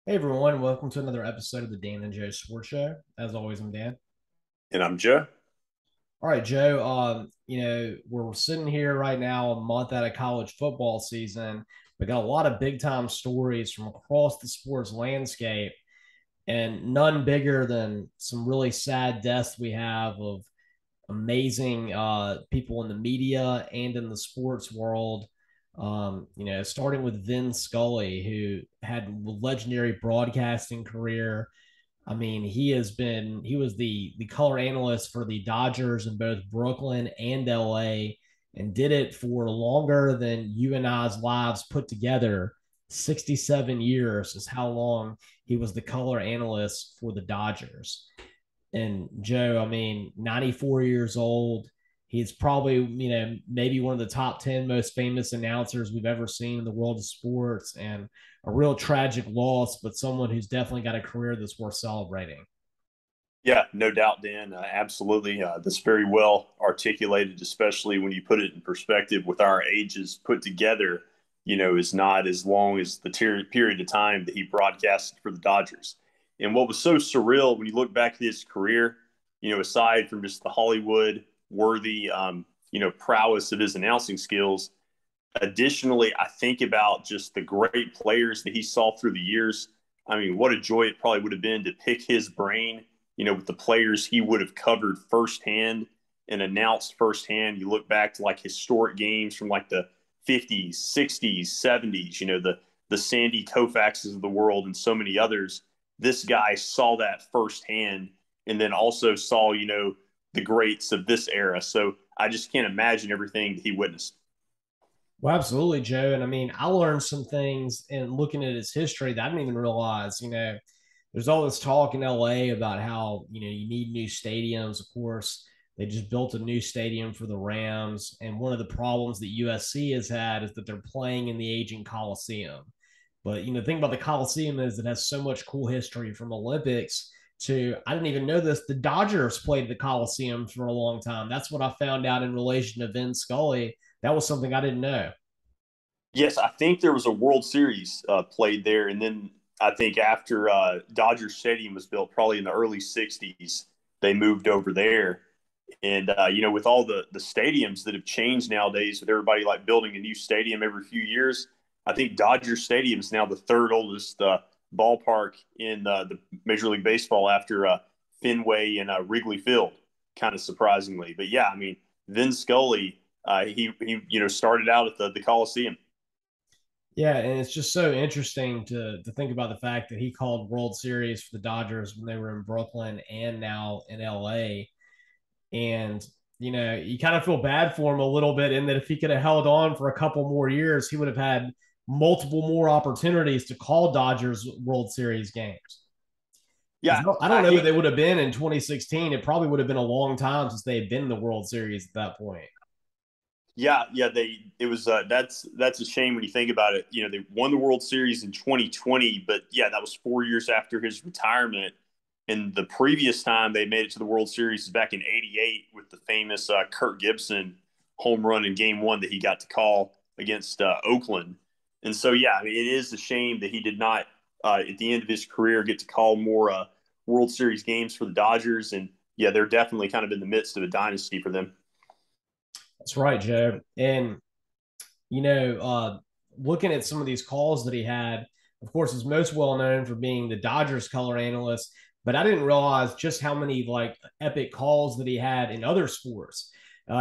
Hey everyone, welcome to another episode of the Dan and Joe Sports Show. As always, I'm Dan. And I'm Joe. All right, Joe. We're sitting here right now, a month out of college football season. We got a lot of big time stories from across the sports landscape, and none bigger than some really sad deaths we have of amazing people in the media and in the sports world. Starting with Vin Scully, who had a legendary broadcasting career. I mean, he was the color analyst for the Dodgers in both Brooklyn and LA and did it for longer than you and I's lives put together. 67 years is how long he was the color analyst for the Dodgers. And Joe, I mean, 94 years old. He's probably, maybe one of the top 10 most famous announcers we've ever seen in the world of sports, and a real tragic loss, but someone who's definitely got a career that's worth celebrating. Yeah, no doubt, Dan. Absolutely. That's very well articulated, especially when you put it in perspective with our ages put together, is not as long as the period of time that he broadcasted for the Dodgers. And what was so surreal when you look back at his career, aside from just the Hollywood worthy, prowess of his announcing skills, additionally, I think about just the great players that he saw through the years. I mean, what a joy it probably would have been to pick his brain, with the players he would have covered firsthand and announced firsthand. You look back to like historic games from like the 50s, 60s, 70s, the Sandy Koufaxes of the world and so many others. This guy saw that firsthand and then also saw, the greats of this era. So I just can't imagine everything that he witnessed. Well, absolutely, Joe. And I mean, I learned some things in looking at his history that I didn't even realize. There's all this talk in LA about how, you need new stadiums. Of course, they just built a new stadium for the Rams. And one of the problems that USC has had is that they're playing in the aging Coliseum. But, the thing about the Coliseum is it has so much cool history from Olympics to, I didn't even know this, the Dodgers played the Coliseum for a long time. That's what I found out in relation to Vin Scully. That was something I didn't know. Yes, I think there was a World Series played there, and then I think after Dodger Stadium was built, probably in the early '60s, they moved over there. And with all the stadiums that have changed nowadays, with everybody like building a new stadium every few years, I think Dodger Stadium is now the third oldest ballpark in the Major League Baseball after Fenway and Wrigley Field. Kind of surprisingly, but yeah, I mean, Vin Scully, he started out at the Coliseum. Yeah, and it's just so interesting to think about the fact that he called World Series for the Dodgers when they were in Brooklyn and now in LA. And you kind of feel bad for him a little bit in that if he could have held on for a couple more years, he would have had multiple more opportunities to call Dodgers World Series games. Yeah, I don't I know what hate. they would have been in 2016. It probably would have been a long time since they had been in the World Series at that point. Yeah, yeah. It was that's a shame when you think about it. They won the World Series in 2020, but yeah, that was 4 years after his retirement. And the previous time they made it to the World Series is back in '88 with the famous Kirk Gibson home run in Game One that he got to call against Oakland. And so, yeah, I mean, it is a shame that he did not at the end of his career get to call more World Series games for the Dodgers. And yeah, they're definitely kind of in the midst of a dynasty for them. That's right, Joe. And you know, uh, looking at some of these calls that he had, of course, is most well known for being the Dodgers color analyst. But I didn't realize just how many like epic calls that he had in other sports.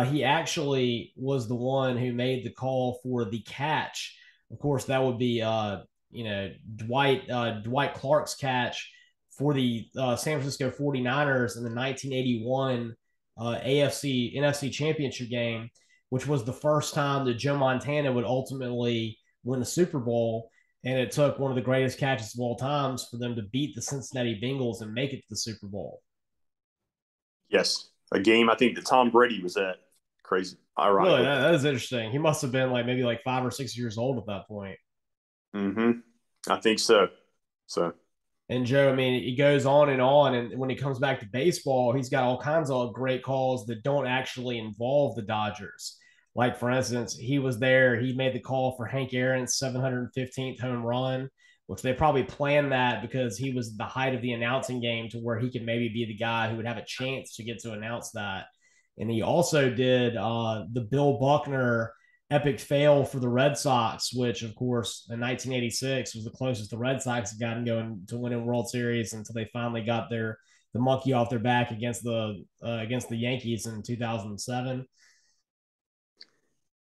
He actually was the one who made the call for the catch. Of course, that would be Dwight Clark's catch for the San Francisco 49ers in the 1981 AFC NFC Championship game, which was the first time that Joe Montana would ultimately win the Super Bowl. And it took one of the greatest catches of all times for them to beat the Cincinnati Bengals and make it to the Super Bowl. Yes, a game I think that Tom Brady was at. Crazy, Really, ironically. that is interesting. He must have been like maybe like 5 or 6 years old at that point. Mm-hmm. I think so. So And Joe, I mean, he goes on, and when he comes back to baseball, he's got all kinds of great calls that don't actually involve the Dodgers. Like for instance, he was there. He made the call for Hank Aaron's 715th home run. which they probably planned that because he was the height of the announcing game to where he could maybe be the guy who would have a chance to get to announce that. And he also did the Bill Buckner epic fail for the Red Sox, which, of course, in 1986 was the closest the Red Sox had gotten going to winning World Series until they finally got the monkey off their back against the Yankees in 2007.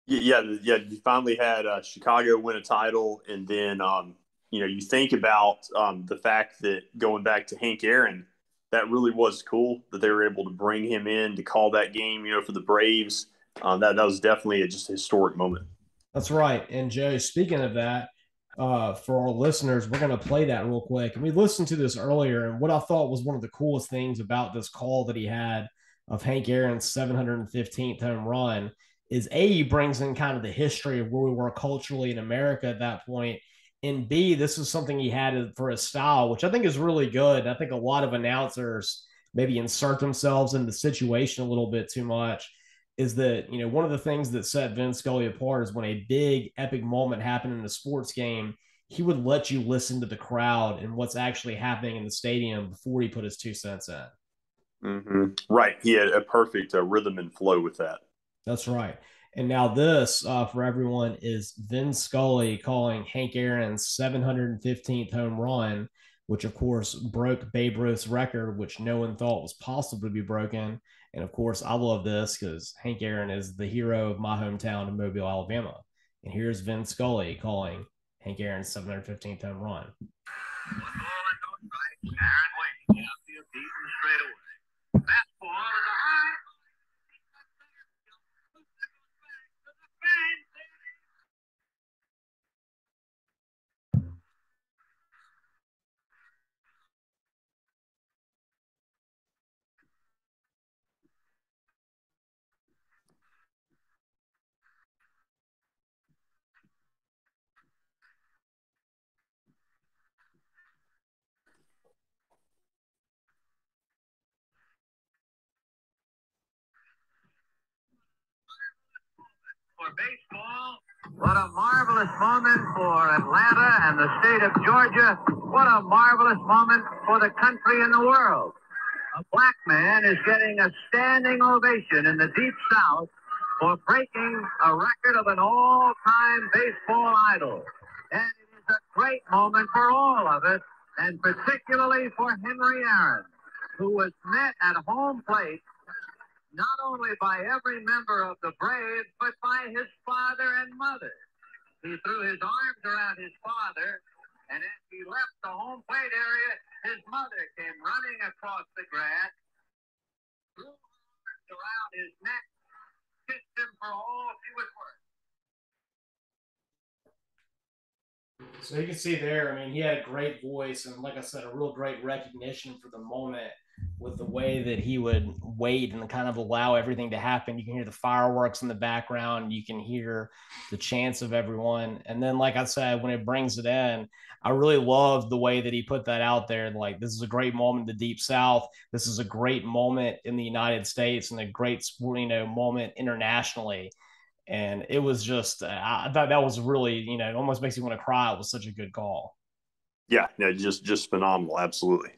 Yeah. You finally had Chicago win a title, and then you think about the fact that going back to Hank Aaron, that really was cool that they were able to bring him in to call that game. For the Braves, that was definitely just a historic moment. That's right. And Joe, speaking of that, for our listeners, we're going to play that real quick. And we listened to this earlier, and what I thought was one of the coolest things about this call that he had of Hank Aaron's 715th home run is A, he brings in kind of the history of where we were culturally in America at that point. And B, this is something he had for his style, which I think is really good. I think a lot of announcers maybe insert themselves in the situation a little bit too much. Is that, one of the things that set Vin Scully apart is when a big epic moment happened in a sports game, he would let you listen to the crowd and what's actually happening in the stadium before he put his 2 cents in. Right. He had a perfect rhythm and flow with that. That's right. And now this, for everyone, is Vin Scully calling Hank Aaron's 715th home run, which of course broke Babe Ruth's record, which no one thought was possible to be broken. And of course, I love this because Hank Aaron is the hero of my hometown of Mobile, Alabama. And here's Vin Scully calling Hank Aaron's 715th home run. Aaron waiting, outfield deep and straight away. Fastball is a high. For baseball. What a marvelous moment for Atlanta and the state of Georgia. What a marvelous moment for the country and the world. A black man is getting a standing ovation in the Deep South for breaking a record of an all-time baseball idol. And it is a great moment for all of us, and particularly for Henry Aaron, who was met at home plate not only by every member of the Braves, but by his father and mother. He threw his arms around his father, and as he left the home plate area, his mother came running across the grass, threw arms around his neck, kissed him for all she was worth. So you can see there, I mean, he had a great voice and, like I said, a real great recognition for the moment with the way that he would wait and kind of allow everything to happen. You can hear the fireworks in the background. You can hear the chants of everyone. And then, like I said, when it brings it in, I really loved the way that he put that out there. Like, this is a great moment in the Deep South. This is a great moment in the United States and a great sporting, moment internationally. And it was just, I thought that was really, it almost makes you want to cry. It was such a good call. Yeah, no, just phenomenal. Absolutely.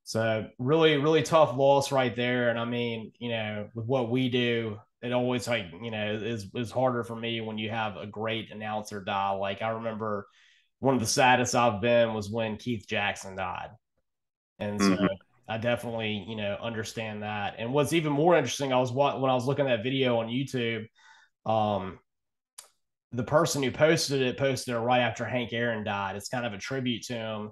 So really, really tough loss right there. And I mean, with what we do, it always is harder for me when you have a great announcer die. Like, I remember one of the saddest I've been was when Keith Jackson died. And so I definitely, understand that. And what's even more interesting, when I was looking at that video on YouTube, um, the person who posted it right after Hank Aaron died. It's kind of a tribute to him.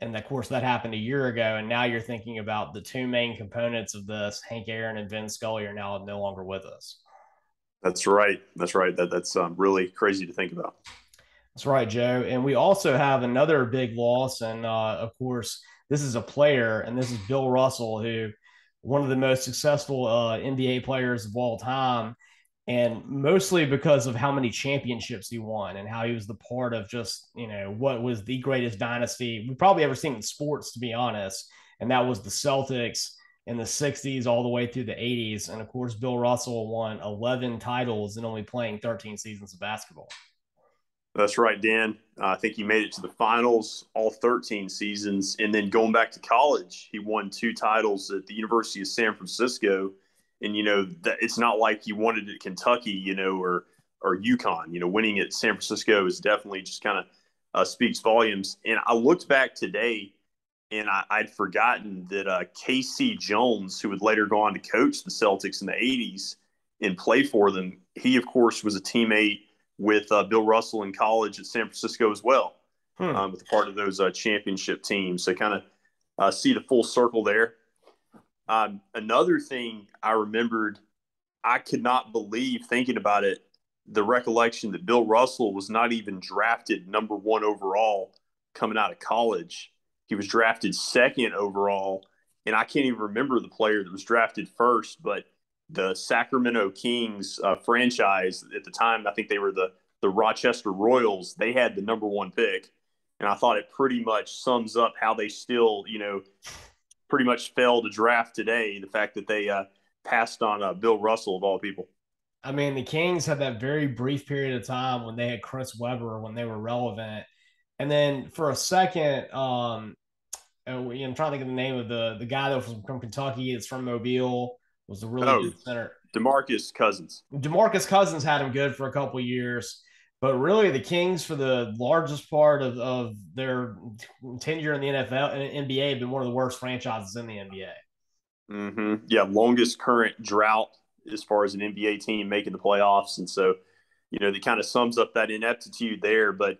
And of course, that happened a year ago. And now you're thinking about the two main components of this. Hank Aaron and Vin Scully are now no longer with us. That's right. That's right. That's really crazy to think about. That's right, Joe. And we also have another big loss. And of course, this is a player, and this is Bill Russell, who one of the most successful NBA players of all time, and mostly because of how many championships he won and how he was the part of just, what was the greatest dynasty we've probably ever seen in sports, to be honest. And that was the Celtics in the 60s all the way through the 80s. And of course, Bill Russell won 11 titles in only playing 13 seasons of basketball. That's right, Dan. I think he made it to the finals all 13 seasons. And then going back to college, he won two titles at the University of San Francisco. And, that it's not like he wanted it at Kentucky, or UConn. Winning at San Francisco is definitely just kind of speaks volumes. And I looked back today and I'd forgotten that Casey Jones, who would later go on to coach the Celtics in the 80s and play for them, he, of course, was a teammate with Bill Russell in college at San Francisco as well, Hmm. with part of those championship teams. So kind of see the full circle there. Another thing I remembered, I could not believe thinking about it, the recollection that Bill Russell was not even drafted number one overall coming out of college. He was drafted second overall, and I can't even remember the player that was drafted first, but the Sacramento Kings franchise at the time, I think they were the Rochester Royals. They had the number one pick, and I thought it pretty much sums up how they still, pretty much failed to draft today. The fact that they passed on Bill Russell of all people. I mean, the Kings had that very brief period of time when they had Chris Webber when they were relevant, and then for a second, I'm trying to think of the name of the guy that was from Kentucky. It's from Mobile. Was a really Oh, good center. DeMarcus Cousins. DeMarcus Cousins had him good for a couple of years, but really the Kings for the largest part of their tenure in the NFL and NBA have been one of the worst franchises in the NBA. Yeah, longest current drought as far as an NBA team making the playoffs, and so that kind of sums up that ineptitude there. But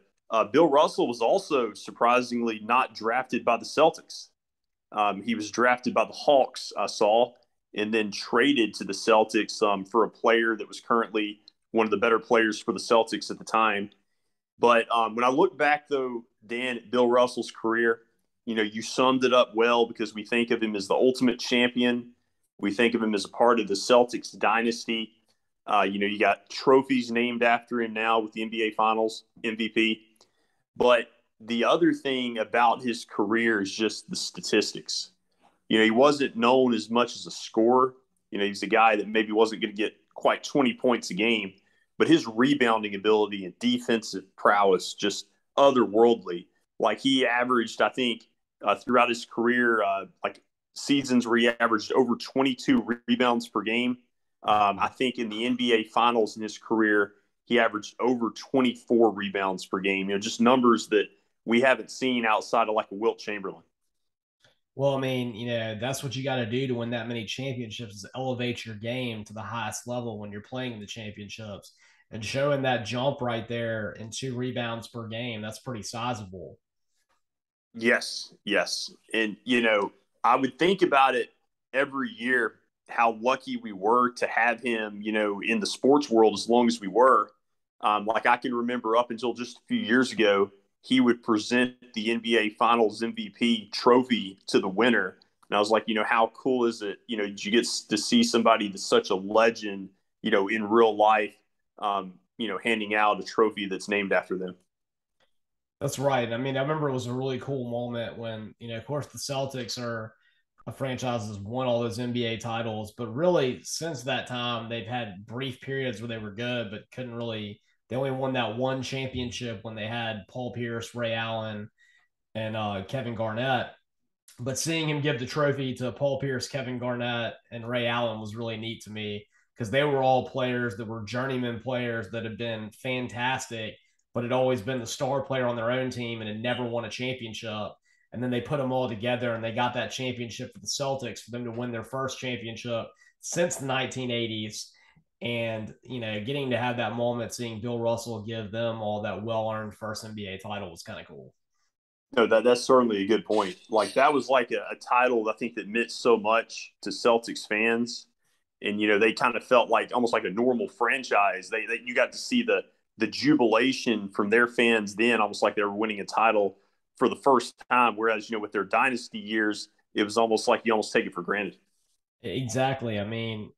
Bill Russell was also surprisingly not drafted by the Celtics. He was drafted by the Hawks, I saw, and then traded to the Celtics for a player that was currently one of the better players for the Celtics at the time. But when I look back, though, Dan, at Bill Russell's career, you summed it up well because we think of him as the ultimate champion. We think of him as a part of the Celtics dynasty. You got trophies named after him now with the NBA Finals MVP. But the other thing about his career is just the statistics. He wasn't known as much as a scorer. He's a guy that maybe wasn't going to get quite 20 points a game, but his rebounding ability and defensive prowess just otherworldly. Like he averaged, I think, throughout his career, like seasons where he averaged over 22 rebounds per game. I think in the NBA Finals in his career, he averaged over 24 rebounds per game. Just numbers that we haven't seen outside of like a Wilt Chamberlain. Well, I mean, that's what you got to do to win that many championships is elevate your game to the highest level when you're playing in the championships. And showing that jump right there in 2 rebounds per game, that's pretty sizable. Yes, yes. And, I would think about it every year how lucky we were to have him, in the sports world as long as we were. Like I can remember up until just a few years ago, he would present the NBA Finals MVP trophy to the winner. And I was like, how cool is it? Did you get to see somebody that's such a legend, in real life, handing out a trophy that's named after them? That's right. I mean, I remember it was a really cool moment when, of course, the Celtics are a franchise that's won all those NBA titles, but really since that time, they've had brief periods where they were good, but couldn't really. They only won that one championship when they had Paul Pierce, Ray Allen, and Kevin Garnett. But seeing him give the trophy to Paul Pierce, Kevin Garnett, and Ray Allen was really neat to me because they were all players that were journeyman players that had been fantastic, but had always been the star player on their own team and had never won a championship. And then they put them all together and they got that championship for the Celtics for them to win their first championship since the 1980s. And, getting to have that moment, seeing Bill Russell give them all that well earned first NBA title was kind of cool. No, that's certainly a good point. Like that was like a title I think that meant so much to Celtics fans, and they kind of felt like almost like a normal franchise. They you got to see the jubilation from their fans then, almost like they were winning a title for the first time. Whereas with their dynasty years, it was almost like you almost take it for granted. Exactly. I mean,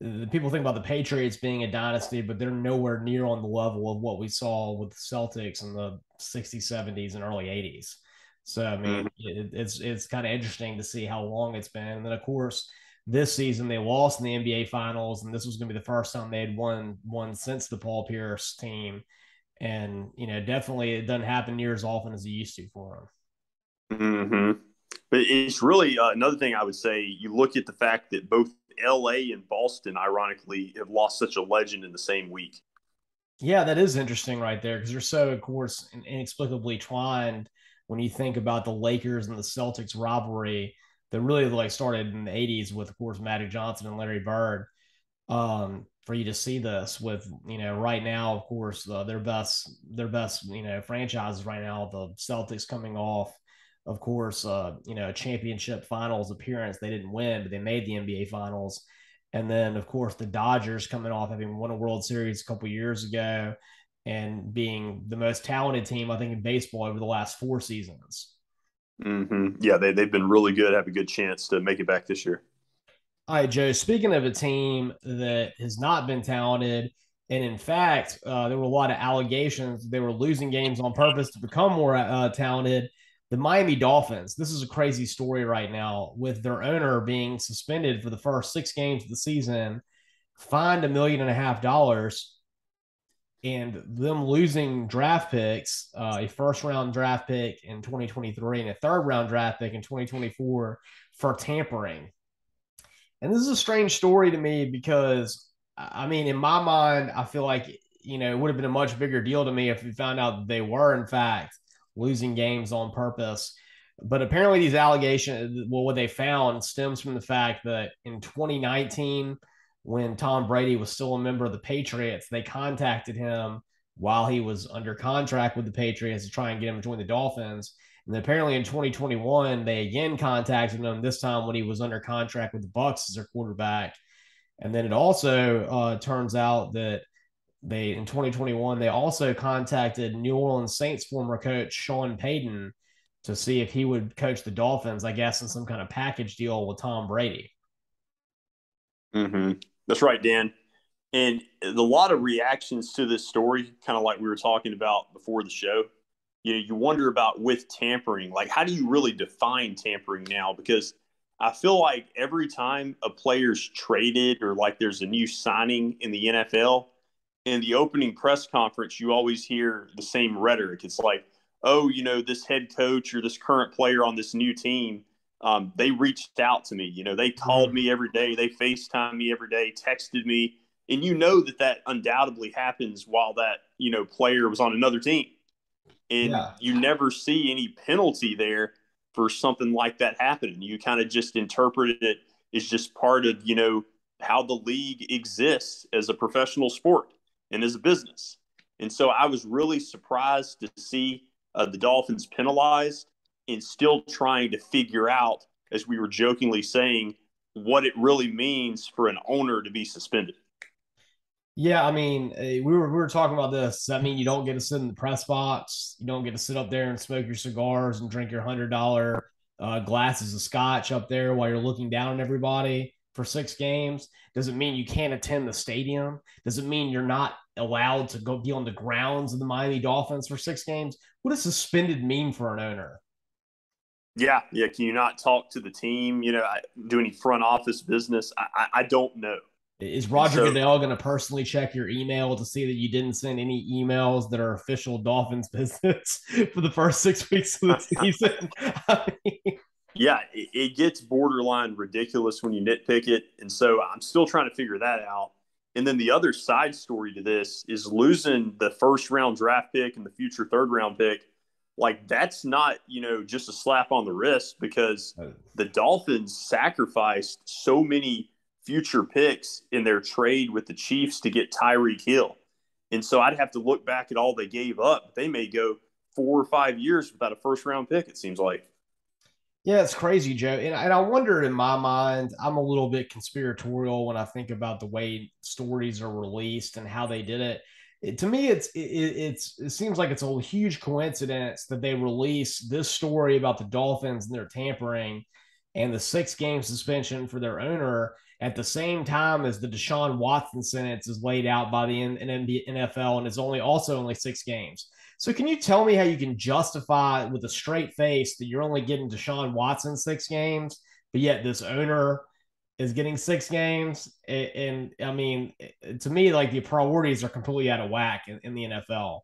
the people think about the Patriots being a dynasty, but they're nowhere near on the level of what we saw with the Celtics in the 60s, 70s, and early 80s. So, I mean, Mm-hmm. it's kind of interesting to see how long it's been. And then, of course, this season they lost in the NBA Finals, and this was going to be the first time they had won since the Paul Pierce team. And, definitely it doesn't happen near as often as it used to for Hmm. But it's really another thing I would say. You look at the fact that both L.A. and Boston, ironically, have lost such a legend in the same week. Yeah, that is interesting right there because they're so, of course, inexplicably twined when you think about the Lakers and the Celtics rivalry that really like started in the 80s with, of course, Magic Johnson and Larry Bird. For you to see this with, right now, of course, their best franchises right now, the Celtics coming off, of course, a championship finals appearance. They didn't win, but they made the NBA finals. And then, of course, the Dodgers coming off having won a World Series a couple years ago and being the most talented team, I think, in baseball over the last 4 seasons. Yeah, they've been really good. Have a good chance to make it back this year. All right, Joe. Speaking of a team that has not been talented, and in fact, there were a lot of allegations they were losing games on purpose to become more talented. The Miami Dolphins. This is a crazy story right now with their owner being suspended for the first 6 games of the season, fined $1.5 million, and them losing draft picks, a first round draft pick in 2023 and a third round draft pick in 2024 for tampering. And this is a strange story to me because, I mean, in my mind, I feel like, it would have been a much bigger deal to me if we found out that they were, in fact, losing games on purpose. But apparently, these allegations, well, what they found stems from the fact that in 2019, when Tom Brady was still a member of the Patriots, they contacted him while he was under contract with the Patriots to try and get him to join the Dolphins. And apparently in 2021, they again contacted him, this time when he was under contract with the Bucks as their quarterback. And then it also turns out that they in 2021 they also contacted New Orleans Saints former coach Sean Payton to see if he would coach the Dolphins, I guess, in some kind of package deal with Tom Brady. Hmm. That's right, Dan. And a lot of reactions to this story, kind of like we were talking about before the show. You wonder about with tampering, like how do you really define tampering now? Because I feel like every time a player's traded or like there's a new signing in the NFL, in the opening press conference, you always hear the same rhetoric. It's like, oh, this head coach or this current player on this new team, they reached out to me. They called Mm, me every day, they FaceTime me every day, texted me, and that undoubtedly happens while that player was on another team, and yeah. you never see any penalty there for something like that happening. You kind of just interpret it as just part of how the league exists as a professional sport and as a business. And so I was really surprised to see the Dolphins penalized and still trying to figure out, as we were jokingly saying, what it really means for an owner to be suspended. Yeah, I mean, we were talking about this. Does that mean you don't get to sit in the press box? You don't get to sit up there and smoke your cigars and drink your $100 glasses of scotch up there while you're looking down at everybody for 6 games? Does it mean you can't attend the stadium? Does it mean you're not allowed to go be on the grounds of the Miami Dolphins for 6 games? What does suspended mean for an owner? Yeah, yeah. Can you not talk to the team? Do any front office business? I don't know. Is And Roger so, Goodell going to personally check your email to see that you didn't send any emails that are official Dolphins business for the first 6 weeks of the season? I mean, yeah, it gets borderline ridiculous when you nitpick it. And so I'm still trying to figure that out. And then the other side story to this is losing the first round draft pick and the future third round pick. Like, that's not, just a slap on the wrist, because the Dolphins sacrificed so many future picks in their trade with the Chiefs to get Tyreek Hill. And so I'd have to look back at all they gave up. They may go 4 or 5 years without a first round pick, it seems like. yeah, it's crazy, Joe. And I wonder in my mind, I'm a little bit conspiratorial when I think about the way stories are released and how they did it. To me, it seems like it's a huge coincidence that they release this story about the Dolphins and their tampering and the 6 game suspension for their owner at the same time as the Deshaun Watson sentence is laid out by the NFL and is only 6 games. So can you tell me how you can justify with a straight face that you're only getting Deshaun Watson 6 games, but yet this owner is getting 6 games? And I mean, to me, like the priorities are completely out of whack in the NFL.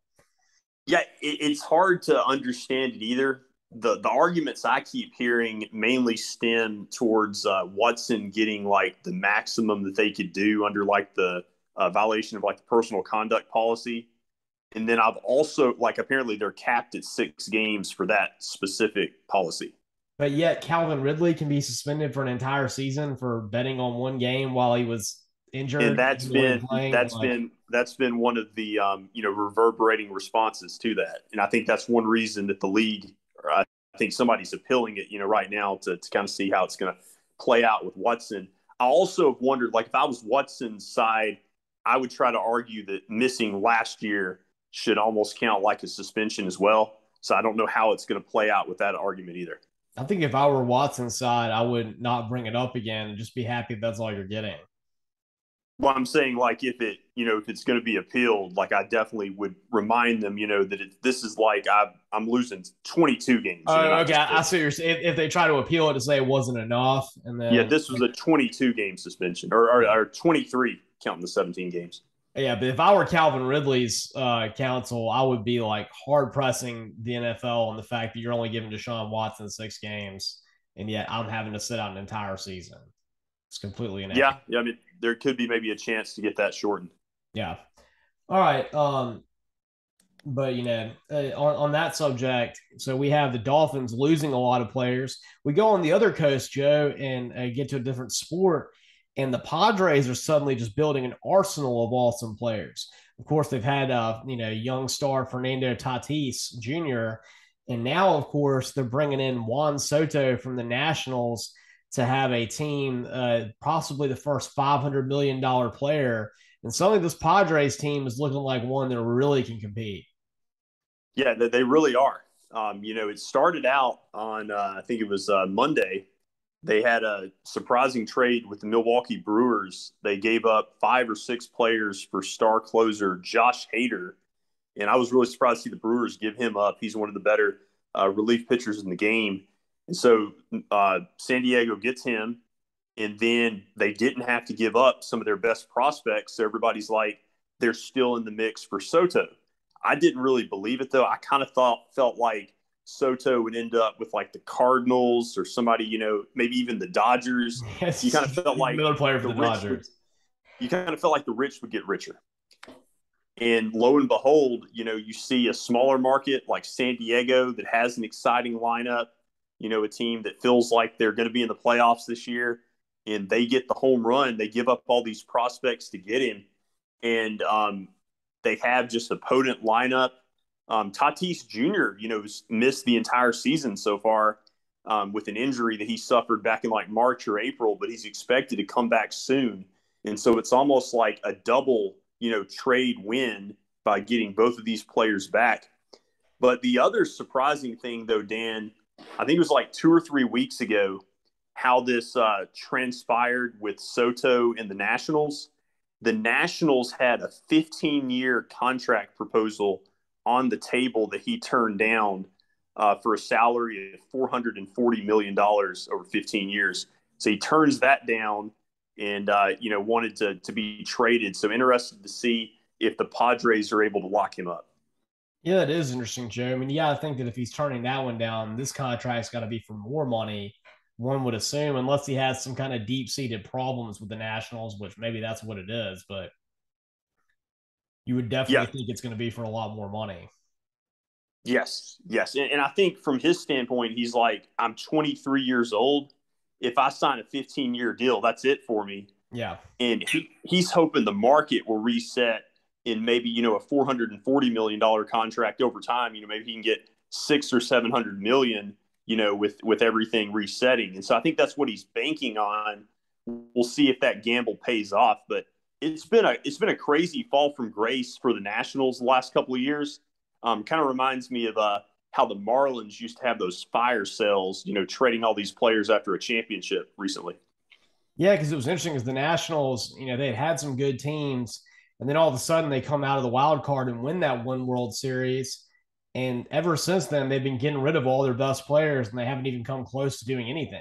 Yeah, it's hard to understand it either. The arguments I keep hearing mainly stem towards Watson getting like the maximum that they could do under like the violation of like the personal conduct policy. And then I've also like apparently they're capped at 6 games for that specific policy. But yet Calvin Ridley can be suspended for an entire season for betting on one game while he was And injured, that's he wasn't been playing. that's Like, been that's been one of the reverberating responses to that. And I think that's one reason that the league, or I think somebody's appealing it, right now to kind of see how it's going to play out with Watson. I also have wondered, like, if I was Watson's side, I would try to argue that missing last year should almost count like a suspension as well. So I don't know how it's going to play out with that argument either. I think if I were Watson's side, I would not bring it up again and just be happy that's all you're getting. Well, I'm saying, like, if it's going to be appealed, like, I definitely would remind them, that this is like I'm losing 22 games, Oh, not okay. just I see what you're saying. If they try to appeal it to say it wasn't enough, and yeah. then This was a 22 game suspension, or 23 counting the 17 games. yeah, but if I were Calvin Ridley's counsel, I would be like hard pressing the NFL on the fact that you're only giving Deshaun Watson 6 games, and yet I'm having to sit out an entire season. It's completely Yeah, inequitable. yeah. I mean, there could be maybe a chance to get that shortened. Yeah. All right. But on that subject, so we have the Dolphins losing a lot of players. We go on the other coast, Joe, and get to a different sport, and the Padres are suddenly just building an arsenal of awesome players. Of course, they've had young star Fernando Tatis Jr., and now of course they're bringing in Juan Soto from the Nationals to have a team, possibly the first $500 million player. And suddenly this Padres team is looking like one that really can compete. Yeah, they really are. It started out on I think it was Monday. They had a surprising trade with the Milwaukee Brewers. They gave up 5 or 6 players for star closer Josh Hader, and I was really surprised to see the Brewers give him up. He's one of the better relief pitchers in the game, and so San Diego gets him, and then they didn't have to give up some of their best prospects. So everybody's like, they're still in the mix for Soto. I didn't really believe it though. I kind of felt like Soto would end up with like the Cardinals or somebody, maybe even the Dodgers. You Yes, kind of felt like another player for the the rich would. Dodgers. You kind of felt like the rich would get richer. And lo and behold, you see a smaller market like San Diego that has an exciting lineup, a team that feels like they're going to be in the playoffs this year, and they get the home run. They give up all these prospects to get him, and they have just a potent lineup. Tatis Jr., has missed the entire season so far with an injury that he suffered back in like March or April, but he's expected to come back soon. And so it's almost like a double trade win by getting both of these players back. But the other surprising thing, though, Dan, I think it was like 2 or 3 weeks ago, how this transpired with Soto and the Nationals. The Nationals had a 15-year contract proposal on the table that he turned down for a salary of $440 million over 15 years. So he turns that down and wanted to be traded. So interested to see if the Padres are able to lock him up. Yeah, that is interesting, Joe. I mean, you got to think that if he's turning that one down, this contract's got to be for more money. One would assume, unless he has some kind of deep-seated problems with the Nationals, which maybe that's what it is. But you would definitely Yeah. think it's going to be for a lot more money. Yes. Yes. And I think from his standpoint, he's like, I'm 23 years old. If I sign a 15-year deal, that's it for me. Yeah. And he's hoping the market will reset in maybe a $440 million contract over time. Maybe he can get 600 or 700 million. With everything resetting, and so I think that's what he's banking on. We'll see if that gamble pays off. But it's been a crazy fall from grace for the Nationals the last couple of years. Kind of reminds me of how the Marlins used to have those fire sales, trading all these players after a championship recently. Yeah, because it was interesting because the Nationals, they had some good teams, and then all of a sudden they come out of the wild card and win that one World Series. And ever since then, they've been getting rid of all their best players, and they haven't even come close to doing anything.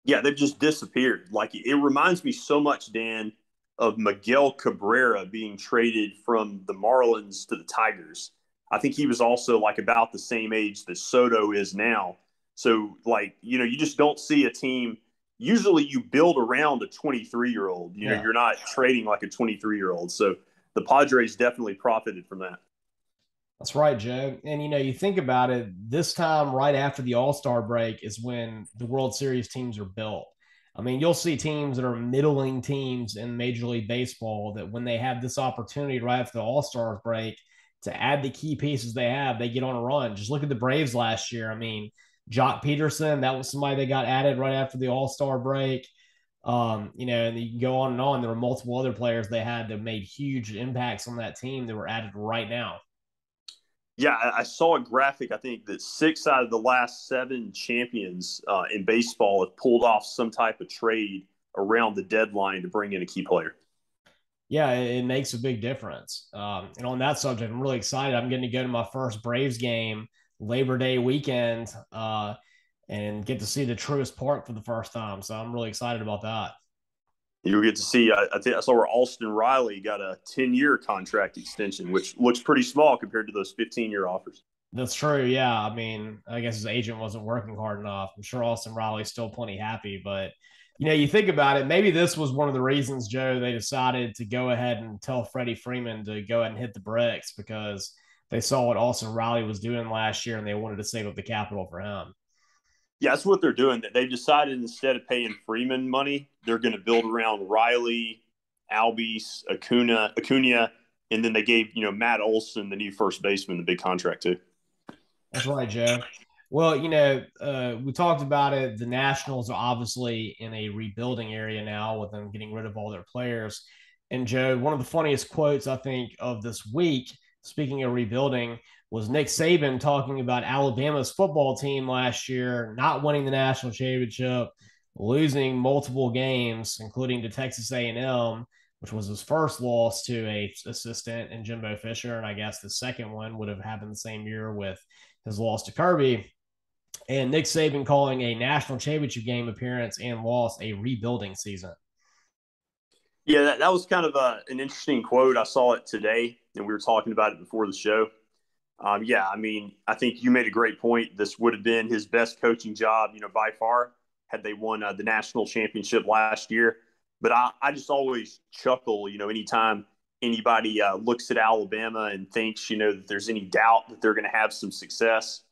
Yeah, they've just disappeared. Like it reminds me so much, Dan, of Miguel Cabrera being traded from the Marlins to the Tigers. I think he was also like about the same age that Soto is now. So, like, you just don't see a team. Usually you build around a 23-year-old. Yeah. You're not trading like a 23-year-old. So the Padres definitely profited from that. That's right, Joe. And you think about it, this time right after the All-Star break is when the World Series teams are built. I mean, you'll see teams that are middling teams in Major League Baseball that when they have this opportunity right after the All-Star break to add the key pieces they have, they get on a run. Just look at the Braves last year. I mean, Jock Peterson, that was somebody that got added right after the All-Star break. And you can go on and on. There were multiple other players they had that made huge impacts on that team that were added right now. Yeah, I saw a graphic. I think that 6 out of the last 7 champions in baseball have pulled off some type of trade around the deadline to bring in a key player. Yeah, it makes a big difference. And on that subject, I'm really excited. I'm getting to go to my first Braves game Labor Day weekend and get to see the Truist Park for the first time. So I'm really excited about that. You'll get to see. I think I saw where Austin Riley got a 10-year contract extension, which looks pretty small compared to those 15-year offers. That's true. Yeah. I mean, I guess his agent wasn't working hard enough. I'm sure Austin Riley's still plenty happy, but you think about it, maybe this was one of the reasons, Joe, they decided to go ahead and tell Freddie Freeman to go ahead and hit the bricks because they saw what Austin Riley was doing last year and they wanted to save up the capital for him. Yeah, that's what they're doing. They've decided instead of paying Freeman money, they're going to build around Riley, Albies, Acuna, and then they gave Matt Olson, the new first baseman, the big contract too. That's right, Joe. Well, we talked about it. The Nationals are obviously in a rebuilding area now with them getting rid of all their players. And Joe, one of the funniest quotes I think of this week, speaking of rebuilding, was Nick Saban talking about Alabama's football team last year not winning the national championship, losing multiple games, including to Texas A&M, which was his first loss to a assistant in Jimbo Fisher, and I guess the second one would have happened the same year with his loss to Kirby, and Nick Saban calling a national championship game appearance and loss a rebuilding season. Yeah, that was kind of an interesting quote. I saw it today, and we were talking about it before the show. Yeah, I mean, I think you made a great point. This would have been his best coaching job, by far, had they won the national championship last year. But I just always chuckle, anytime anybody looks at Alabama and thinks, that there's any doubt that they're going to have some success.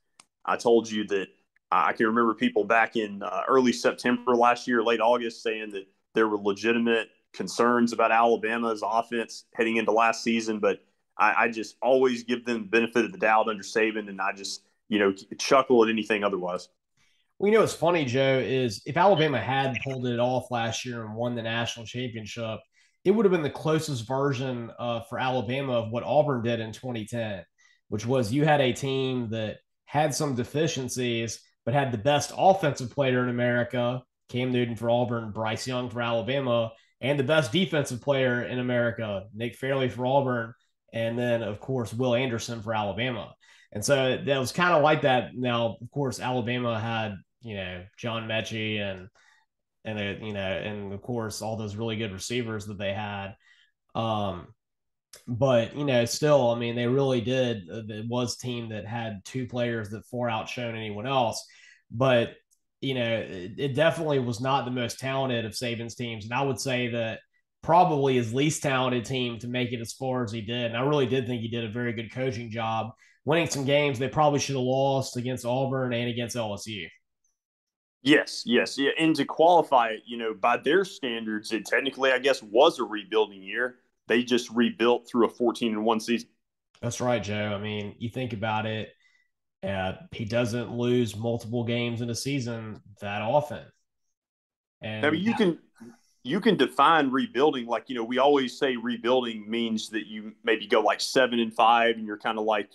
I told you that I can remember people back in early September last year, late August, saying that there were legitimate concerns about Alabama's offense heading into last season, but I just always give them the benefit of the doubt under Saban, and I just chuckle at anything otherwise. Well, what's funny, Joe, is if Alabama had pulled it off last year and won the national championship, it would have been the closest version for Alabama of what Auburn did in 2010, which was you had a team that had some deficiencies, but had the best offensive player in America, Cam Newton for Auburn, Bryce Young for Alabama, and the best defensive player in America, Nick Fairley for Auburn, and then, of course, Will Anderson for Alabama. And so that was kind of like that. Now, of course, Alabama had John Mechie and of course all those really good receivers that they had. But still, I mean, they really did. It was a team that had two players that far outshone anyone else. But it definitely was not the most talented of Saban's teams, and I would say that probably his least talented team to make it as far as he did. And I really did think he did a very good coaching job, winning some games they probably should have lost against Auburn and against LSU. Yes, yes, yeah, and to qualify it, by their standards, it technically, I guess, was a rebuilding year. They just rebuilt through a 14-1 season. That's right, Joe. I mean, you think about it, he doesn't lose multiple games in a season that often. I mean, And you can define rebuilding like we always say rebuilding means that you maybe go like 7-5 and you're kind of like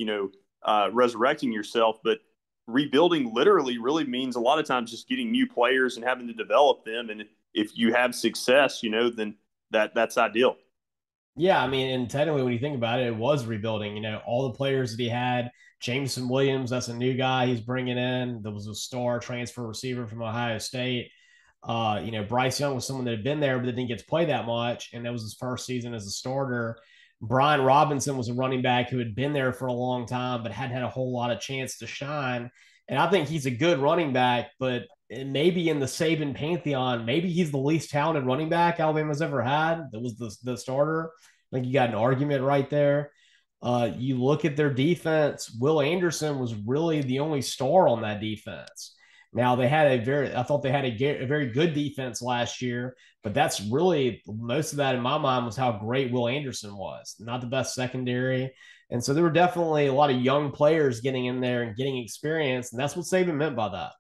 resurrecting yourself, but rebuilding literally really means a lot of times just getting new players and having to develop them. And if you have success, then that's ideal. yeah, I mean, and technically, when you think about it, it was rebuilding. All the players that he had, Jameson Williams, that's a new guy he's bringing in. There was a star transfer receiver from Ohio State. Bryce Young was someone that had been there, but didn't get to play that much. And that was his first season as a starter. Brian Robinson was a running back who had been there for a long time, but hadn't had a whole lot of chance to shine. And I think he's a good running back, but maybe in the Saban pantheon, maybe he's the least talented running back Alabama's ever had. That was the starter. I think you got an argument right there. You look at their defense. Will Anderson was really the only star on that defense. Now they had I thought they had a very good defense last year, but that's really most of that in my mind was how great Will Anderson was. Not the best secondary. And so there were definitely a lot of young players getting in there and getting experience. And that's what Saban meant by that.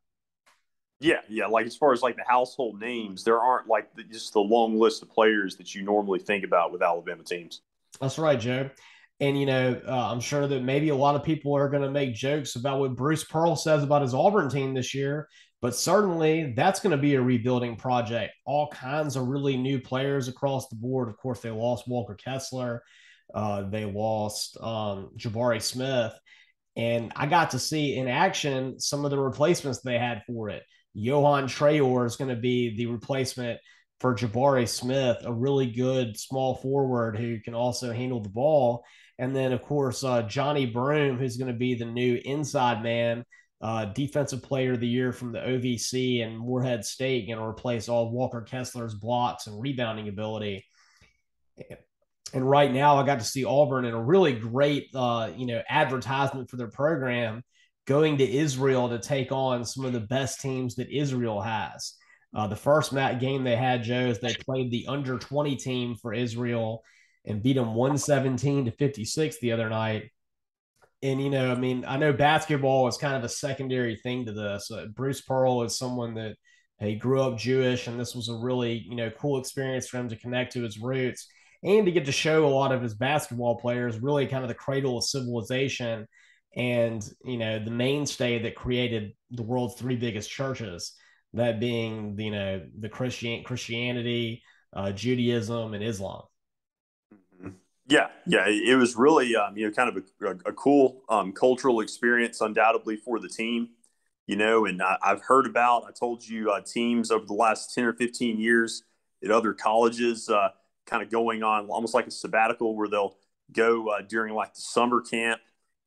Yeah, yeah. Like as far as like the household names, there aren't like just the long list of players that you normally think about with Alabama teams. That's right, Joe. And, I'm sure that maybe a lot of people are going to make jokes about what Bruce Pearl says about his Auburn team this year, but certainly that's going to be a rebuilding project. All kinds of really new players across the board. Of course, they lost Walker Kessler, they lost Jabari Smith, and I got to see in action some of the replacements they had for it. Johan Trayor is going to be the replacement for Jabari Smith, a really good small forward who can also handle the ball. And then, of course, Johnny Broome, who's going to be the new inside man, defensive player of the year from the OVC and Morehead State, going to replace all Walker Kessler's blocks and rebounding ability. And right now, I got to see Auburn in a really great, advertisement for their program, going to Israel to take on some of the best teams that Israel has. The first game they had, Joe, is they played the under 20 team for Israel and beat them 117-56 the other night. And, I know basketball is kind of a secondary thing to this. Bruce Pearl is someone that he grew up Jewish, and this was a really, cool experience for him to connect to his roots and to get to show a lot of his basketball players really kind of the cradle of civilization and, the mainstay that created the world's three biggest churches, that being, the Christianity, Judaism, and Islam. Yeah, yeah, it was really kind of a cool cultural experience, undoubtedly for the team. And I've heard about. I told you teams over the last 10 or 15 years at other colleges, kind of going on almost like a sabbatical where they'll go during like the summer camp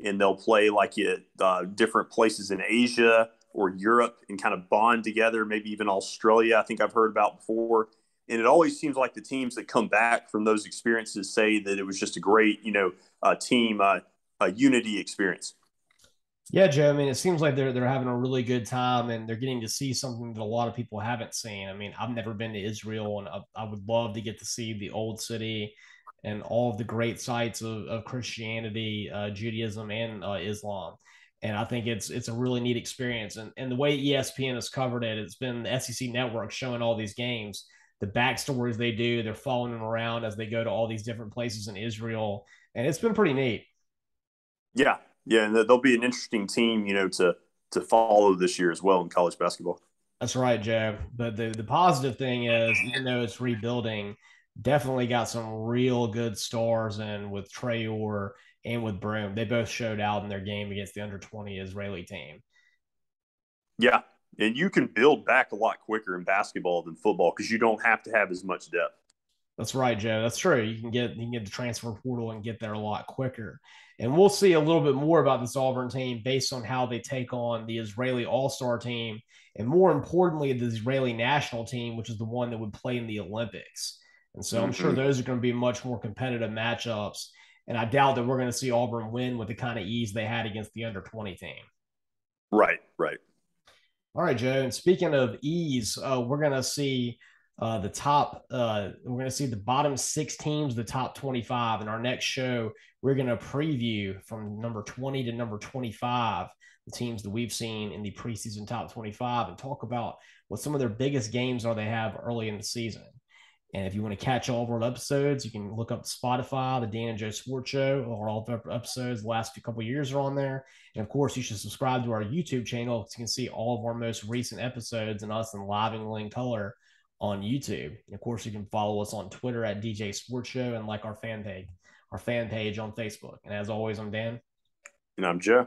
and they'll play like at different places in Asia or Europe and kind of bond together. Maybe even Australia. I think I've heard about before. And it always seems like the teams that come back from those experiences say that it was just a great, team unity experience. Yeah, Joe. I mean, it seems like they're having a really good time and they're getting to see something that a lot of people haven't seen. I mean, I've never been to Israel, and I would love to get to see the old city and all of the great sites of Christianity, Judaism, and Islam. And I think it's a really neat experience. And the way ESPN has covered it, it's been the SEC network showing all these games, the backstories they do. They're following them around as they go to all these different places in Israel, and it's been pretty neat. Yeah, yeah, and they'll be an interesting team, to follow this year as well in college basketball. That's right, Joe. But the positive thing is, even though it's rebuilding, definitely got some real good stars in with Trayor and with Broome. They both showed out in their game against the under 20 Israeli team. Yeah, and you can build back a lot quicker in basketball than football because you don't have to have as much depth. That's right, Joe. That's true. You can get the transfer portal and get there a lot quicker. And we'll see a little bit more about this Auburn team based on how they take on the Israeli All-Star team, and more importantly, the Israeli national team, which is the one that would play in the Olympics. And so I'm sure Mm-hmm. those are going to be much more competitive matchups. And I doubt that we're going to see Auburn win with the kind of ease they had against the under 20 team. Right, right. All right, Joe. And speaking of ease, we're going to see the top. We're going to see the bottom six teams, the top 25. In our next show, we're going to preview from number 20 to number 25 the teams that we've seen in the preseason top 25 and talk about what some of their biggest games are they have early in the season. And if you want to catch all of our episodes, you can look up Spotify, the Dan and Joe Sports Show, or all of our episodes. The last couple of years are on there. And of course, you should subscribe to our YouTube channel so you can see all of our most recent episodes and us in live and in color on YouTube. And of course, you can follow us on Twitter at DJ Sports Show and like our fan page on Facebook. And as always, I'm Dan. And I'm Joe.